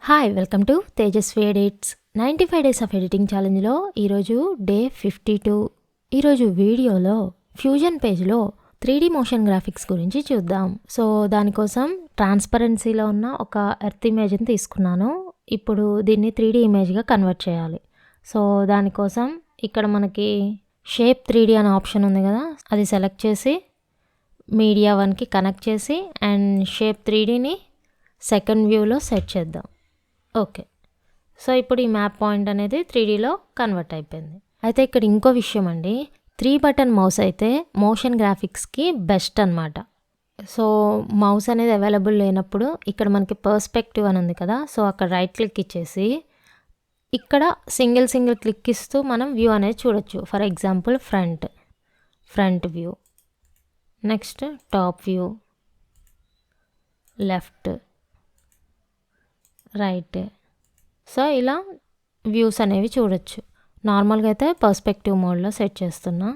Hi welcome to Tejaswi edits 95 days of editing ఛాలెంజ్లో ఈరోజు day 52. ఈరోజు వీడియోలో ఫ్యూజన్ పేజ్లో 3D మోషన్ గ్రాఫిక్స్ గురించి చూద్దాం. సో దానికోసం ట్రాన్స్పరెన్సీలో ఉన్న ఒక ఎర్త్ ఇమేజ్ని తీసుకున్నాను. ఇప్పుడు దీన్ని 3D ఇమేజ్గా కన్వర్ట్ చేయాలి. సో దానికోసం ఇక్కడ మనకి షేప్ 3D అనే ఆప్షన్ ఉంది కదా, అది సెలెక్ట్ చేసి మీడియా 1కి కనెక్ట్ చేసి అండ్ షేప్ 3Dని సెకండ్ వ్యూలో సెట్ చేద్దాం. ఓకే, సో ఇప్పుడు ఈ మ్యాప్ పాయింట్ అనేది 3Dలో కన్వర్ట్ అయిపోయింది. అయితే ఇక్కడ ఇంకో విషయం అండి, 3 బటన్ మౌస్ అయితే మోషన్ గ్రాఫిక్స్కి బెస్ట్ అనమాట. సో మౌస్ అనేది అవైలబుల్ లేనప్పుడు ఇక్కడ మనకి పర్స్పెక్టివ్ అని ఉంది కదా, సో అక్కడ రైట్ క్లిక్ ఇచ్చేసి ఇక్కడ సింగిల్ క్లిక్ ఇస్తూ మనం వ్యూ అనేది చూడొచ్చు. For example front view, next top view, left, right. So ఇలా వ్యూస్ అనేవి చూడొచ్చు. నార్మల్గా అయితే పర్స్పెక్టివ్ మోడ్లో సెట్ చేస్తున్నా.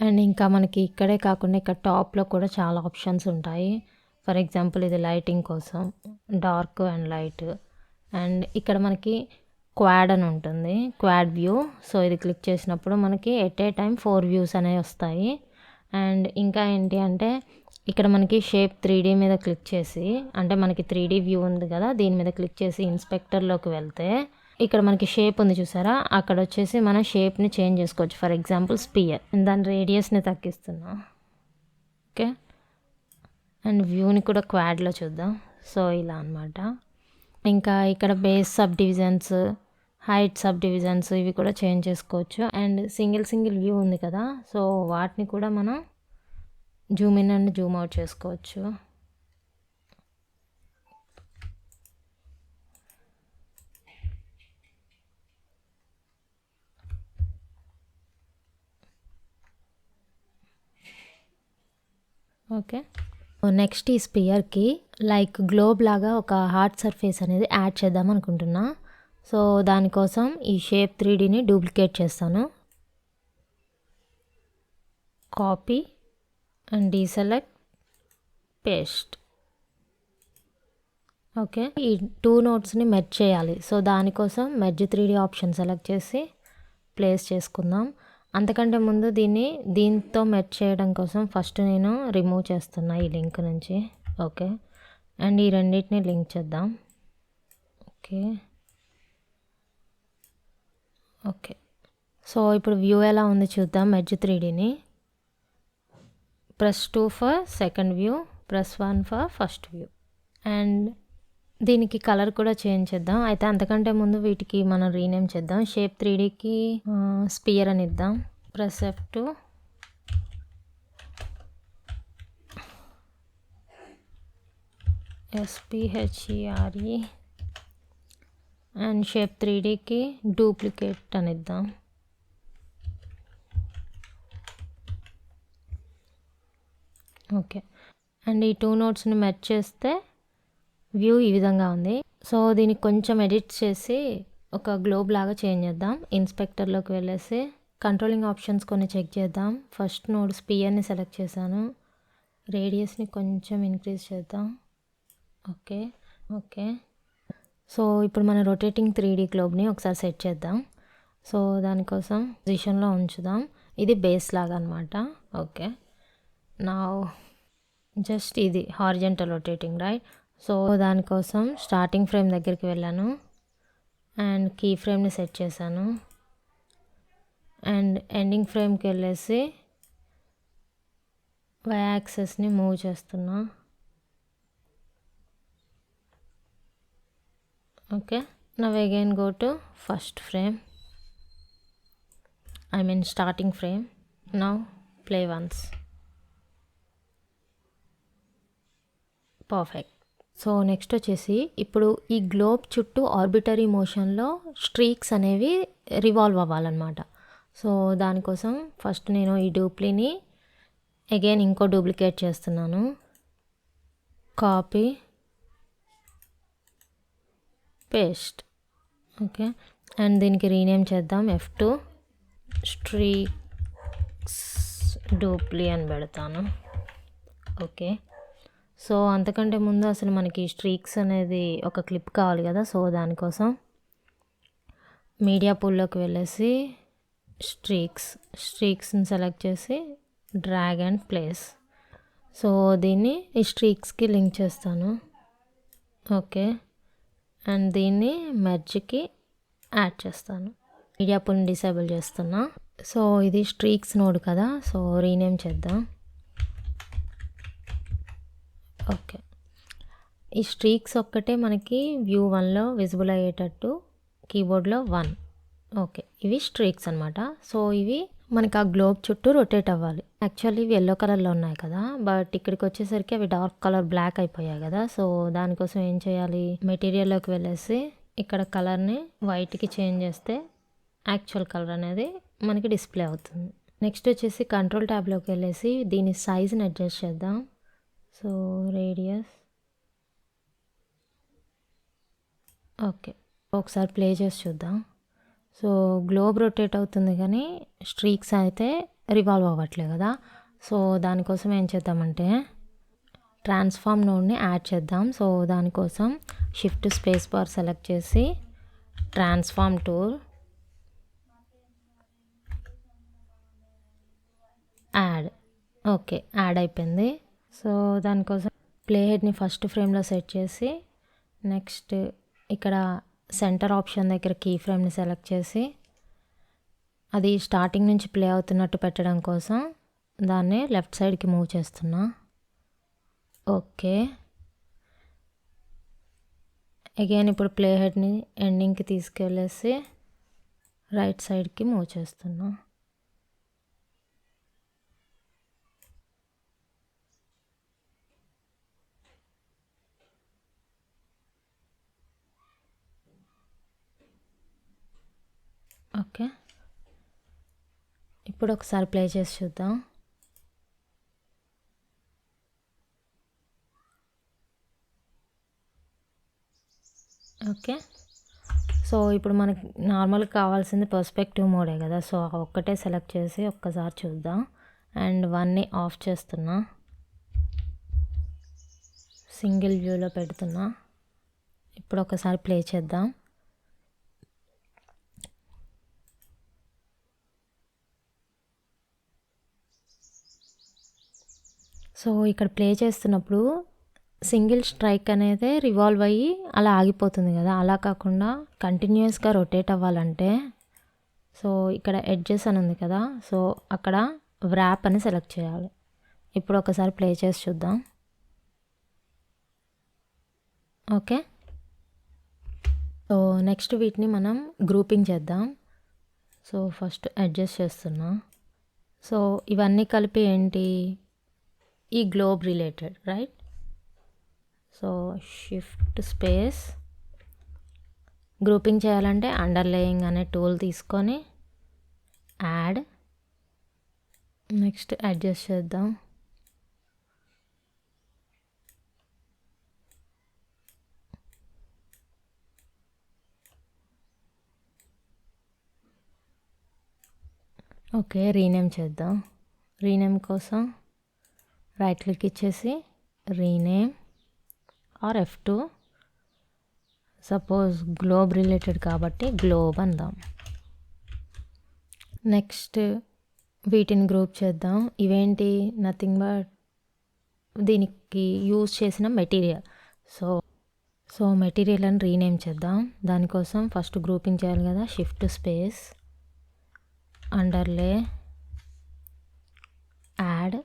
అండ్ ఇంకా మనకి ఇక్కడే కాకుండా ఇక్కడ టాప్లో కూడా చాలా ఆప్షన్స్ ఉంటాయి. ఫర్ ఎగ్జాంపుల్ ఇది లైటింగ్ కోసం, డార్క్ అండ్ లైట్. అండ్ ఇక్కడ మనకి క్వాడ్ అని ఉంటుంది, క్వాడ్ వ్యూ. సో ఇది క్లిక్ చేసినప్పుడు మనకి ఎట్ ఏ టైం 4 వ్యూస్ అనేవి వస్తాయి. అండ్ ఇంకా ఏంటి అంటే ఇక్కడ మనకి షేప్ 3D మీద క్లిక్ చేసి, అంటే మనకి 3D వ్యూ ఉంది కదా, దీని మీద క్లిక్ చేసి ఇన్స్పెక్టర్లోకి వెళ్తే ఇక్కడ మనకి షేప్ ఉంది చూసారా, అక్కడ వచ్చేసి మనం షేప్ని చేంజ్ చేసుకోవచ్చు. ఫర్ ఎగ్జాంపుల్ స్పియర్, దాని రేడియస్ని తగ్గిస్తున్నా. ఓకే, అండ్ వ్యూని కూడా క్వాడ్లో చూద్దాం. సో ఇలా అనమాట. ఇంకా ఇక్కడ base sub divisions, height sub divisions ఇవి కూడా చేంజ్ చేసుకోవచ్చు. అండ్ సింగిల్ వ్యూ ఉంది కదా, సో వాటిని కూడా మనం Zoom in and Zoom out చేసుకోవచ్చు. ఓకే, నెక్స్ట్ ఈ స్పియర్కి లైక్ గ్లోబ్ లాగా ఒక హార్డ్ సర్ఫేస్ అనేది యాడ్ చేద్దాం అనుకుంటున్నా. సో దానికోసం ఈ షేప్ 3Dని డూప్లికేట్ చేస్తాను. Copy and deselect, paste. Okay, ఈ 2 నోట్స్ని మెర్జ్ చేయాలి. సో దానికోసం మెర్జ్ 3D ఆప్షన్ సెలెక్ట్ చేసి ప్లేస్ చేసుకుందాం. అంతకంటే ముందు దీంతో మెర్జ్ చేయడం కోసం ఫస్ట్ నేను రిమూవ్ చేస్తున్నా ఈ లింక్ నుంచి. ఓకే, అండ్ ఈ రెండింటిని లింక్ చేద్దాం. ఓకే, సో ఇప్పుడు వ్యూ ఎలా ఉంది చూద్దాం. మెర్జ్ 3Dని press 2 for second view, press 1 for first view. And దీనికి కలర్ కూడా చేంజ్ చేద్దాం. అయితే అంతకంటే ముందు వీటికి మనం రీనేమ్ చేద్దాం. షేప్ 3Dకి స్పియర్ అని ఇద్దాం. Press F2, SPHERE. And shape 3Dకి డూప్లికేట్ అని ఇద్దాం. ఓకే, అండ్ ఈ 2 నోట్స్ని మెర్జ్ చేస్తే వ్యూ ఈ విధంగా ఉంది. సో దీనికి కొంచెం ఎడిట్ చేసి ఒక గ్లోబ్ లాగా చేంజ్ చేద్దాం. ఇన్స్పెక్టర్లోకి వెళ్ళేసి కంట్రోలింగ్ ఆప్షన్స్ కొన్ని చెక్ చేద్దాం. ఫస్ట్ నోడ్ స్పియర్ని సెలెక్ట్ చేశాను, రేడియస్ని కొంచెం ఇంక్రీజ్ చేద్దాం. ఓకే, సో ఇప్పుడు మన రొటేటింగ్ 3D గ్లోబ్ని ఒకసారి సెట్ చేద్దాం. సో దానికోసం పొజిషన్లో ఉంచుదాం. ఇది బేస్ లాగా అనమాట. ఓకే, నా జస్ట్ ఇది హారిజంటల్ రొటేటింగ్, రైట్? సో దానికోసం స్టార్టింగ్ ఫ్రేమ్ దగ్గరికి వెళ్ళాను అండ్ కీ ఫ్రేమ్ని సెట్ చేశాను. అండ్ ఎండింగ్ ఫ్రేమ్కి వెళ్ళేసి వై యాక్సెస్ని మూవ్ చేస్తున్నా. Okay, now again go to first frame, starting frame. Now play once. Perfect. So next వచ్చేసి ఇప్పుడు ఈ గ్లోబ్ చుట్టూ ఆర్బిటరీ మోషన్లో స్ట్రీక్స్ అనేవి రివాల్వ్ అవ్వాలన్నమాట. సో దానికోసం ఫస్ట్ నేను ఈ డూప్లీని అగైన్ ఇంకో డూప్లికేట్ చేస్తున్నాను. Copy, paste. ఓకే, అండ్ దీనికి రీనేమ్ చేద్దాం. F2 స్ట్రీక్స్ డూప్లీ అని పెడతాను. ఓకే, సో అంతకంటే ముందు అసలు మనకి స్ట్రీక్స్ అనేది ఒక క్లిప్ కావాలి కదా, సో దానికోసం మీడియా పూల్లోకి వెళ్ళేసి స్ట్రీక్స్ని సెలెక్ట్ చేసి డ్రాగ్ అండ్ ప్లేస్. సో దీన్ని ఈ స్ట్రీక్స్కి లింక్ చేస్తాను. ఓకే, అండ్ దీన్ని మెర్జ్కి యాడ్ చేస్తాను. మీడియా పూల్ని డిసేబుల్ చేస్తున్నా. సో ఇది స్ట్రీక్స్ నోడ్ కదా, సో రీనేమ్ చేద్దాం. ఓకే, ఈ స్ట్రీక్స్ ఒక్కటే మనకి వ్యూ 1లో విజిబుల్ అయ్యేటట్టు కీబోర్డ్లో 1. ఓకే, ఇవి స్ట్రీక్స్ అనమాట. సో ఇవి మనకి ఆ గ్లోబ్ చుట్టూ రొటేట్ అవ్వాలి. యాక్చువల్లీ ఇవి ఎల్లో కలర్లో ఉన్నాయి కదా, బట్ ఇక్కడికి వచ్చేసరికి అవి డార్క్ కలర్ బ్లాక్ అయిపోయాయి కదా. సో దానికోసం ఏం చేయాలి, మెటీరియల్లోకి వెళ్ళేసి ఇక్కడ కలర్ని వైట్కి చేంజ్ చేస్తే యాక్చువల్ కలర్ అనేది మనకి డిస్ప్లే అవుతుంది. నెక్స్ట్ వచ్చేసి కంట్రోల్ ట్యాబ్లోకి వెళ్ళేసి దీని సైజ్ని అడ్జస్ట్ చేద్దాం. So radius. ఓకే, ఒకసారి ప్లే చేసి చూద్దాం. సో గ్లోబ్ రొటేట్ అవుతుంది కానీ స్ట్రీక్స్ అయితే రివాల్వ్ అవ్వట్లేదు కదా. సో దానికోసం ఏం చేద్దామంటే ట్రాన్స్ఫార్మ్ నోడ్ని యాడ్ చేద్దాం. సో దానికోసం షిఫ్ట్ స్పేస్ బార్ సెలెక్ట్ చేసి transform tool, add. Okay, add అయిపోయింది. సో దానికోసం ప్లే హెడ్ని ఫస్ట్ ఫ్రేమ్లో సెట్ చేసి నెక్స్ట్ ఇక్కడ సెంటర్ ఆప్షన్ దగ్గర కీ ఫ్రేమ్ని సెలెక్ట్ చేసి అది స్టార్టింగ్ నుంచి ప్లే అవుతున్నట్టు పెట్టడం కోసం దాన్ని లెఫ్ట్ సైడ్కి మూవ్ చేస్తున్నా. ఓకే, అగైన్ ఇప్పుడు ప్లే హెడ్ని ఎండింగ్కి తీసుకెళ్ళేసి రైట్ సైడ్కి మూవ్ చేస్తున్నా. ఓకే, ఇప్పుడు ఒకసారి ప్లే చేసి చూద్దాం. ఓకే, సో ఇప్పుడు మనకి నార్మల్గా కావాల్సింది పర్స్పెక్టివ్ మోడే కదా. సో ఒక్కటే సెలెక్ట్ చేసి ఒక్కసారి చూద్దాం. అండ్ 1ని ఆఫ్ చేస్తున్నా, సింగిల్ వ్యూలో పెడుతున్నా. ఇప్పుడు ఒకసారి ప్లే చేద్దాం. సో ఇక్కడ ప్లే చేస్తున్నప్పుడు సింగిల్ స్ట్రైక్ అనేది రివాల్వ్ అయ్యి అలా ఆగిపోతుంది కదా, అలా కాకుండా కంటిన్యూస్గా రొటేట్ అవ్వాలంటే సో ఇక్కడ ఎడ్జెస్ అని ఉంది కదా, సో అక్కడ వ్రాప్ అని సెలెక్ట్ చేయాలి. ఇప్పుడు ఒకసారి ప్లే చేసి చూద్దాం. ఓకే, సో నెక్స్ట్ వీటిని మనం గ్రూపింగ్ చేద్దాం. సో ఫస్ట్ అడ్జస్ట్ చేస్తున్నా. సో ఇవన్నీ కలిపి ఏంటి, ఈ globe related, right? So shift space, grouping చేయాలంటే అండర్లేయింగ్ అనే టూల్ తీసుకొని యాడ్, నెక్స్ట్ అడ్జస్ట్ చేద్దాం. ఓకే, రీనేమ్ చేద్దాం. రీనేమ్ కోసం రైట్ క్లిక్ ఇచ్చేసి rename or F2. Suppose globe related కాబట్టి గ్లోబ్ అందాం. నెక్స్ట్ వీటిని గ్రూప్ చేద్దాం. ఇవేంటి, నథింగ్ బట్ దీనికి యూజ్ చేసిన మెటీరియల్. సో మెటీరియల్ అని రీనేమ్ చేద్దాం. దానికోసం ఫస్ట్ గ్రూపింగ్ చేయాలి కదా, shift space అండర్లే add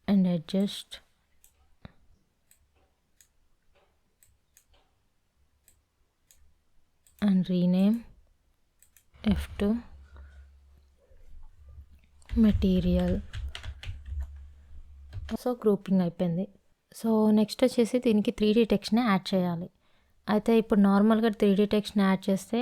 and adjust and rename F2 material. So grouping అయిపోయింది. సో నెక్స్ట్ వచ్చేసి దీనికి 3D టెక్స్ట్ని యాడ్ చేయాలి. అయితే ఇప్పుడు నార్మల్గా 3D టెక్స్ట్ని యాడ్ చేస్తే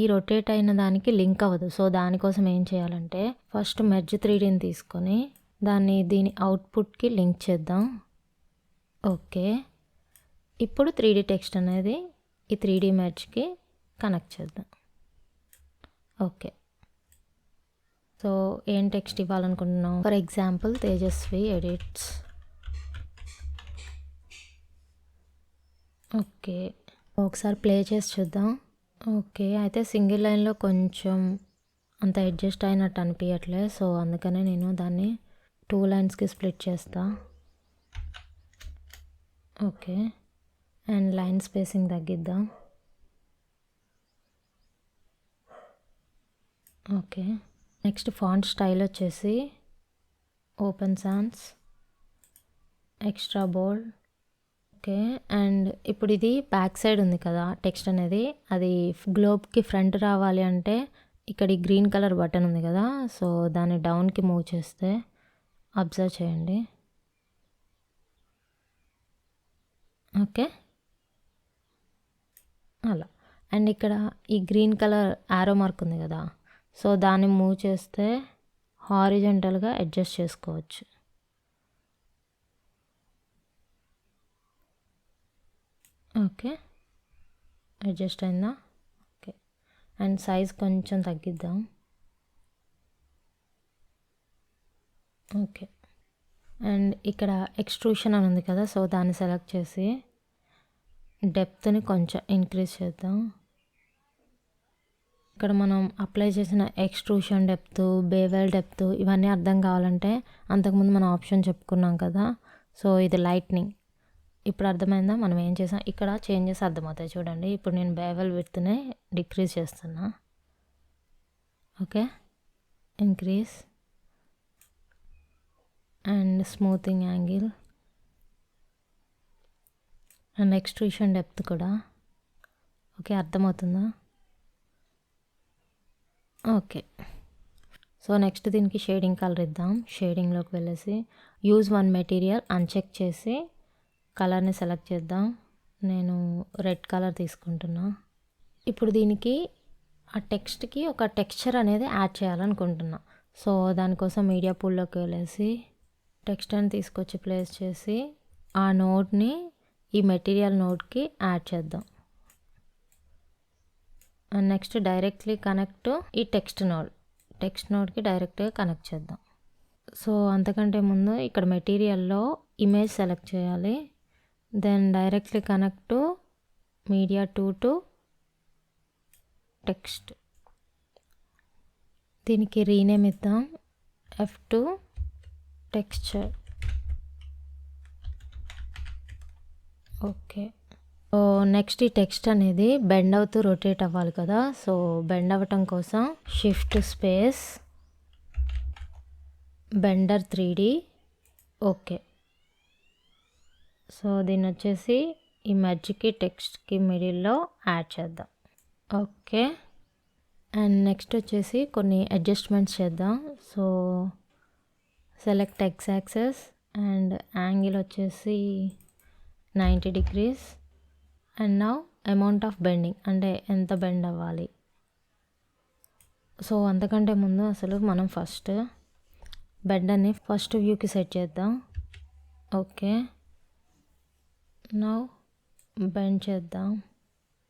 ఈ రొటేట్ అయిన దానికి లింక్ అవ్వదు. సో దానికోసం ఏం చేయాలంటే ఫస్ట్ మెర్జ్ 3Dని తీసుకొని దాన్ని దీని అవుట్పుట్కి లింక్ చేద్దాం. ఓకే, ఇప్పుడు 3D టెక్స్ట్ అనేది ఈ 3D మెర్జ్కి కనెక్ట్ చేద్దాం. ఓకే, సో ఏం టెక్స్ట్ ఇవ్వాలనుకుంటున్నాం, for example Tejaswi edits okay. ఒకసారి ప్లే చేసి చూద్దాం. ఓకే. అయితే సింగిల్ లైన్‌లో కొంచెం అంత అడ్జస్ట్ అయినట్టు అనిపియట్లే. సో, అందుకనే నేను దాన్ని 2 లైన్స్‌కి స్ప్లిట్ చేస్తా. ఓకే. అండ్ లైన్ స్పేసింగ్ తగ్గిద్దాం. ఓకే. నెక్స్ట్ ఫాంట్ స్టైల్ వచ్చేసి Open Sans, extra bold. Okay. And ఇప్పుడు ఇది బ్యాక్ సైడ్ ఉంది కదా టెక్స్ట్ అనేది, అది గ్లోబ్కి ఫ్రంట్ రావాలి అంటే ఇక్కడ ఈ గ్రీన్ కలర్ బటన్ ఉంది కదా, సో దాన్ని డౌన్కి మూవ్ చేస్తే అబ్జర్వ్ చేయండి. ఓకే, అలా. అండ్ ఇక్కడ ఈ గ్రీన్ కలర్ యారో మార్క్ ఉంది కదా, సో దాన్ని మూవ్ చేస్తే హారిజంటల్గా అడ్జస్ట్ చేసుకోవచ్చు. ఓకే, అడ్జస్ట్ అయిందా? ఓకే. అండ్ సైజ్ కొంచెం తగ్గిద్దాం. ఓకే. అండ్ ఇక్కడ ఎక్స్ట్రూషన్ అని ఉంది కదా, సో దాన్ని సెలెక్ట్ చేసి డెప్త్ని కొంచెం ఇంక్రీజ్ చేద్దాం. ఇక్కడ మనం అప్లై చేసిన ఎక్స్ట్రూషన్ డెప్త్, బేవెల్ డెప్త్ ఇవన్నీ అర్థం కావాలంటే అంతకుముందు మనం ఆప్షన్ చెప్పుకున్నాం కదా, సో ఇది లైట్నింగ్. ఇప్పుడు అర్థమైందా మనం ఏం చేసాం? ఇక్కడ చేంజెస్ అర్థమవుతాయి చూడండి. ఇప్పుడు నేను బేవెల్ విడ్త్ని డిక్రీజ్ చేస్తున్నా. Okay, increase and smoothing angle and extrusion depth కూడా. ఓకే, అర్థమవుతుందా? ఓకే. సో నెక్స్ట్ దీనికి షేడింగ్ కలర్ ఇద్దాం. షేడింగ్లోకి వెళ్ళేసి యూజ్ వన్ మెటీరియల్ అన్చెక్ చేసి కలర్ని సెలెక్ట్ చేద్దాం. నేను రెడ్ కలర్ తీసుకుంటున్నా. ఇప్పుడు దీనికి ఆ టెక్స్ట్కి ఒక టెక్స్చర్ అనేది యాడ్ చేయాలనుకుంటున్నా. సో దానికోసం మీడియా పూల్లోకి వెళ్ళేసి టెక్స్ట్ అని తీసుకొచ్చి ప్లేస్ చేసి ఆ నోడ్ని ఈ మెటీరియల్ నోడ్కి యాడ్ చేద్దాం. అండ్ నెక్స్ట్ డైరెక్ట్లీ కనెక్ట్ ఈ టెక్స్ట్ నోడ్కి డైరెక్ట్గా కనెక్ట్ చేద్దాం. సో అంతకంటే ముందు ఇక్కడ మెటీరియల్లో ఇమేజ్ సెలెక్ట్ చేయాలి. Then directly connect to media 2 to text. దీనికి రీనేమ్ ఇద్దాం F2 texture. Okay. So next ఈ టెక్స్ట్ అనేది బెండ్ అవుతూ రొటేట్ అవ్వాలి కదా, సో బెండ్ అవ్వటం కోసం shift space bender 3D. Okay. So దీన్ని వచ్చేసి ఈ మెర్జ్కి టెక్స్ట్కి మిడిల్లో యాడ్ చేద్దాం. ఓకే. అండ్ నెక్స్ట్ వచ్చేసి కొన్ని అడ్జస్ట్మెంట్స్ చేద్దాం. So select X access and angle వచ్చేసి 90 degrees. And now amount of bending అంటే ఎంత బెండ్ అవ్వాలి. సో అంతకంటే ముందు అసలు మనం ఫస్ట్ బెండర్ని ఫస్ట్ వ్యూకి సెట్ చేద్దాం. ఓకే, నౌ బెండ్ చేద్దాం.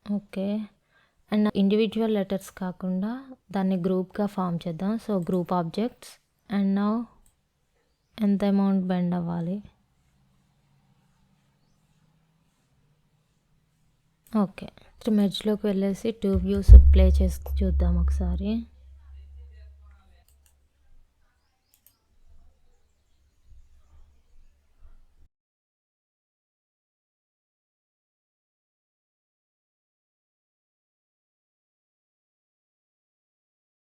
ఓకే. అండ్ ఇండివిజువల్ లెటర్స్ కాకుండా దాన్ని గ్రూప్గా ఫామ్ చేద్దాం. So group objects. And now ఎంత అమౌంట్ బెండ్ అవ్వాలి. ఓకే. మెర్జ్లోకి వెళ్ళేసి 2 వ్యూస్ ప్లే చేసి చూద్దాం ఒకసారి.